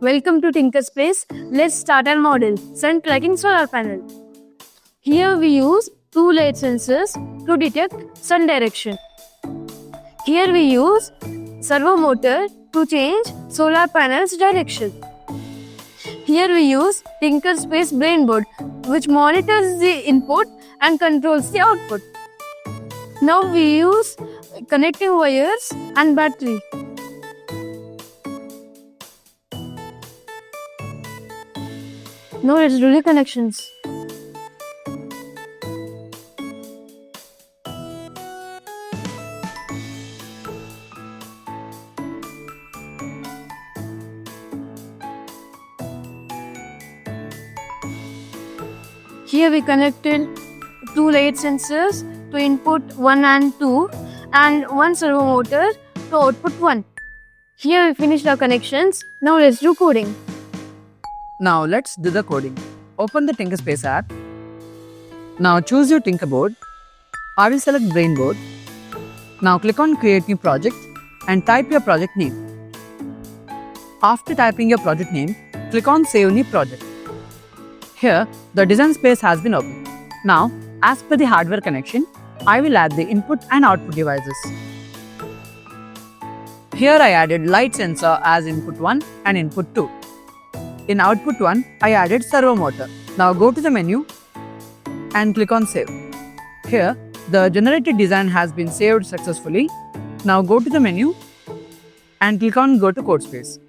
Welcome to TinkerSpace. Let's start our model, sun tracking solar panel. Here we use two light sensors to detect sun direction. Here we use servo motor to change solar panel's direction. Here we use TinkerSpace Brain Board, which monitors the input and controls the output. Now we use connecting wires and battery. Now let's do the connections. Here we connected two light sensors to input 1 and 2 and one servo motor to output 1. Here we finished our connections. Now let's do coding. Now let's do the coding. Open the TinkerSpace app. Now choose your Tinker board. I will select Brain Board. Now click on Create New Project and type your project name. After typing your project name, click on Save New Project. Here, the design space has been opened. Now, as per the hardware connection, I will add the input and output devices. Here I added light sensor as input 1 and input 2. In output 1, I added servo motor. Now go to the menu and click on Save. Here, the generated design has been saved successfully. Now go to the menu and click on Go to Code Space.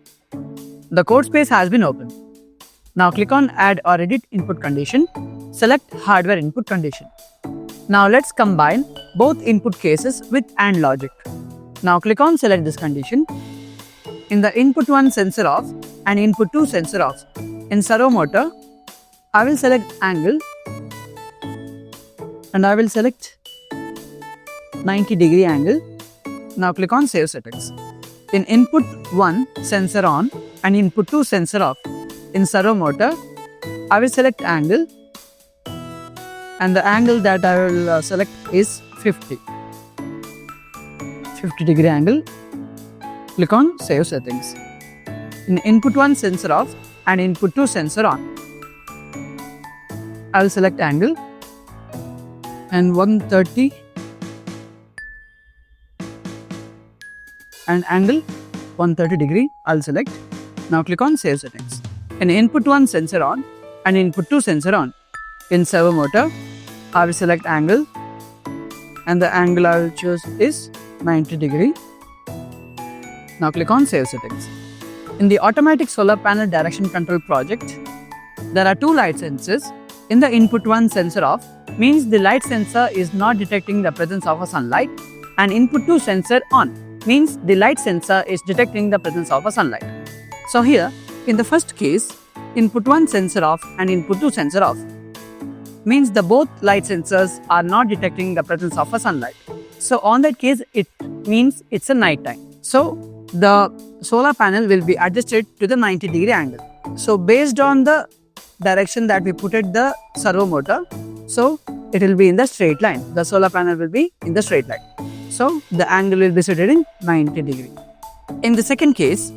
The code space has been opened. Now click on Add or Edit Input Condition. Select Hardware Input Condition. Now let's combine both input cases with AND logic. Now click on Select this condition. In the input 1 sensor off and input 2 sensor off. In servo motor, I will select angle and I will select 90-degree angle. Now click on Save Settings. In input 1 sensor on and input 2 sensor off. In servo motor, I will select angle and the angle that I will select is 50-degree angle. Click on Save Settings. In input 1 sensor off and input 2 sensor on, I will select angle and 130 and angle 130 degree I will select. Now click on Save Settings. In input 1 sensor on and input 2 sensor on, in servo motor, I will select angle and the angle I will choose is 90 degree. Now click on Save Settings. In the automatic solar panel direction control project, there are two light sensors. In the input 1 sensor off means the light sensor is not detecting the presence of a sunlight, and input 2 sensor on means the light sensor is detecting the presence of a sunlight. So here, in the first case, input 1 sensor off and input 2 sensor off means the both light sensors are not detecting the presence of a sunlight. So on that case, it means it's a night time. So the solar panel will be adjusted to the 90-degree angle. So based on the direction that we put at the servo motor, so it will be in the straight line. The solar panel will be in the straight line. So the angle will be situated in 90 degree. In the second case,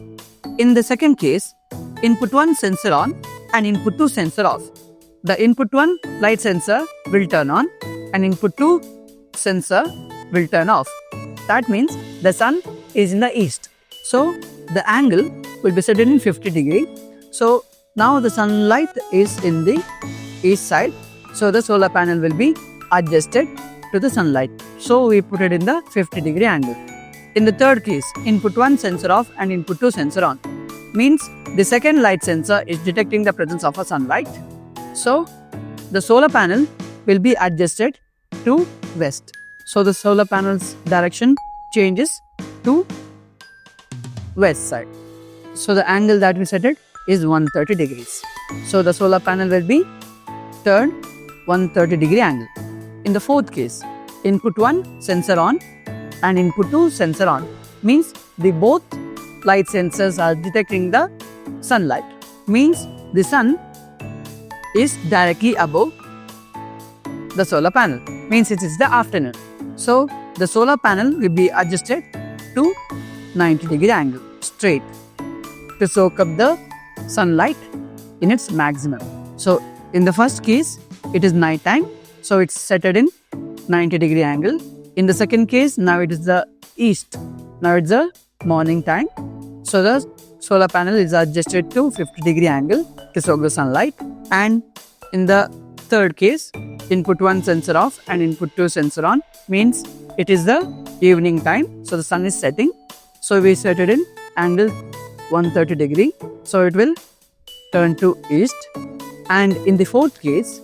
input 1 sensor on and input 2 sensor off. The input 1 light sensor will turn on and input 2 sensor will turn off. That means the sun is in the east. So the angle will be set in 50 degree. So now the sunlight is in the east side. So the solar panel will be adjusted to the sunlight. So we put it in the 50-degree angle. In the third case, input 1 sensor off and input 2 sensor on means the second light sensor is detecting the presence of a sunlight. So the solar panel will be adjusted to west. So the solar panel's direction changes to west side. So the angle that we set it is 130 degrees. So the solar panel will be turned 130-degree angle. In the fourth case, input 1 sensor on and input 2 sensor on means the both light sensors are detecting the sunlight. Means the sun is directly above the solar panel. Means it is the afternoon. So the solar panel will be adjusted to 90-degree angle straight to soak up the sunlight in its maximum. So in the first case, it is night time, so it's set in 90-degree angle. In the second case, now it is the east. Now it's the morning time, so the solar panel is adjusted to 50-degree angle to soak the sunlight. And in the third case, input 1 sensor off and input 2 sensor on, means it is the evening time, so the sun is setting. So we set it in angle 130-degree, so it will turn to east. And in the fourth case,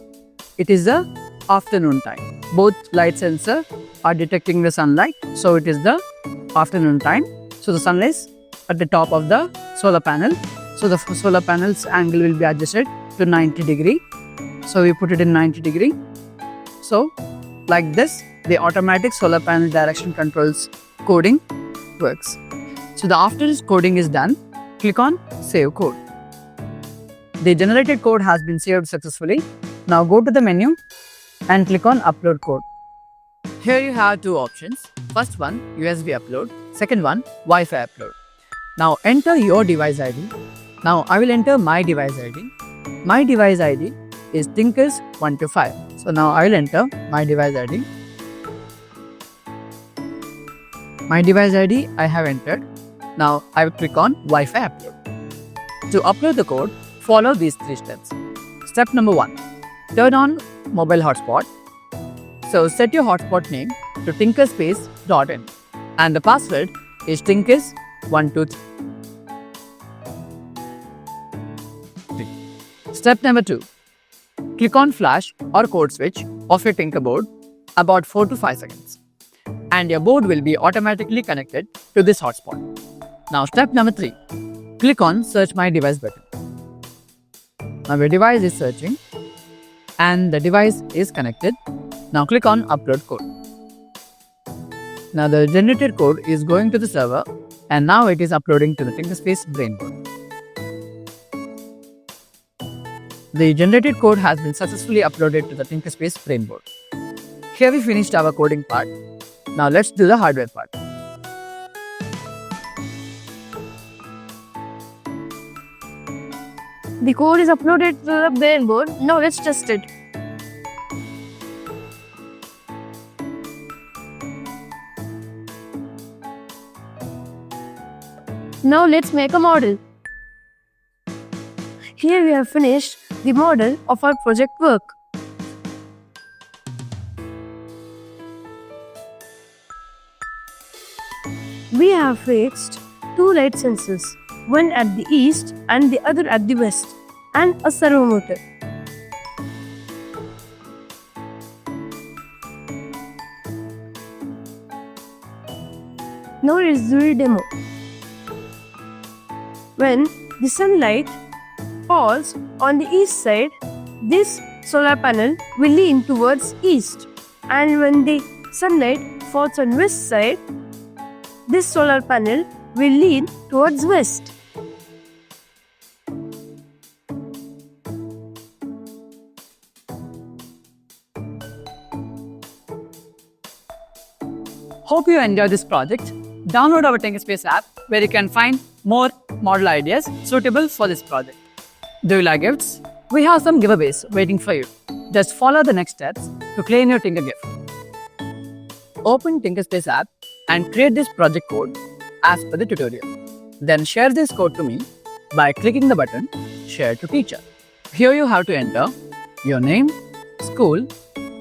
it is the afternoon time. Both light sensor are detecting the sunlight, so it is the afternoon time. So the sun is at the top of the solar panel, so the solar panel's angle will be adjusted to 90-degree. So we put it in 90-degree. So like this, the automatic solar panel direction controls coding works. So after this coding is done, click on Save Code. The generated code has been saved successfully. Now go to the menu and click on Upload Code. Here you have two options. First one, USB upload. Second one, Wi-Fi upload. Now enter your device ID. Now I will enter my device ID. My device ID is TinkerSpace. So now I will enter my device ID. My device ID I have entered. Now I will click on Wi-Fi upload. To upload the code, follow these 3 steps. Step number 1. Turn on mobile hotspot. So set your hotspot name to tinkerspace.in and the password is tinkers123. Step number 2. Click on flash or code switch of your Tinker board about 4 to 5 seconds and your board will be automatically connected to this hotspot. Now step number 3. Click on search my device button. Now your device is searching and the device is connected. Now click on upload code. Now the generated code is going to the server and now it is uploading to the TinkerSpace Brain Board. The generated code has been successfully uploaded to the TinkerSpace Brain Board. Here we finished our coding part. Now let's do the hardware part. The code is uploaded to the brain board. Now let's test it. Now let's make a model. Here we have finished the model of our project work. We have fixed 2 light sensors, one at the east and the other at the west, and a servo motor. Now let's do a demo. When the sunlight falls on the east side, this solar panel will lean towards east, and when the sunlight falls on west side, this solar panel will lean towards west. Hope you enjoyed this project. Download our TinkerSpace app where you can find more model ideas suitable for this project. Do you like gifts? We have some giveaways waiting for you. Just follow the next steps to claim your Tinker gift. Open TinkerSpace app and create this project code as per the tutorial. Then share this code to me by clicking the button Share to Teacher. Here you have to enter your name, school,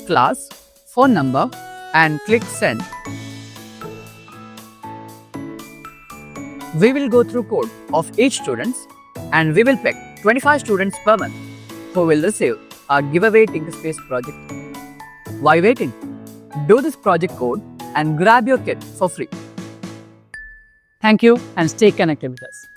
class, phone number and click Send. We will go through code of each student and we will pick 25 students per month who will receive our giveaway TinkerSpace project. Why waiting? Do this project code and grab your kit for free. Thank you and stay connected with us.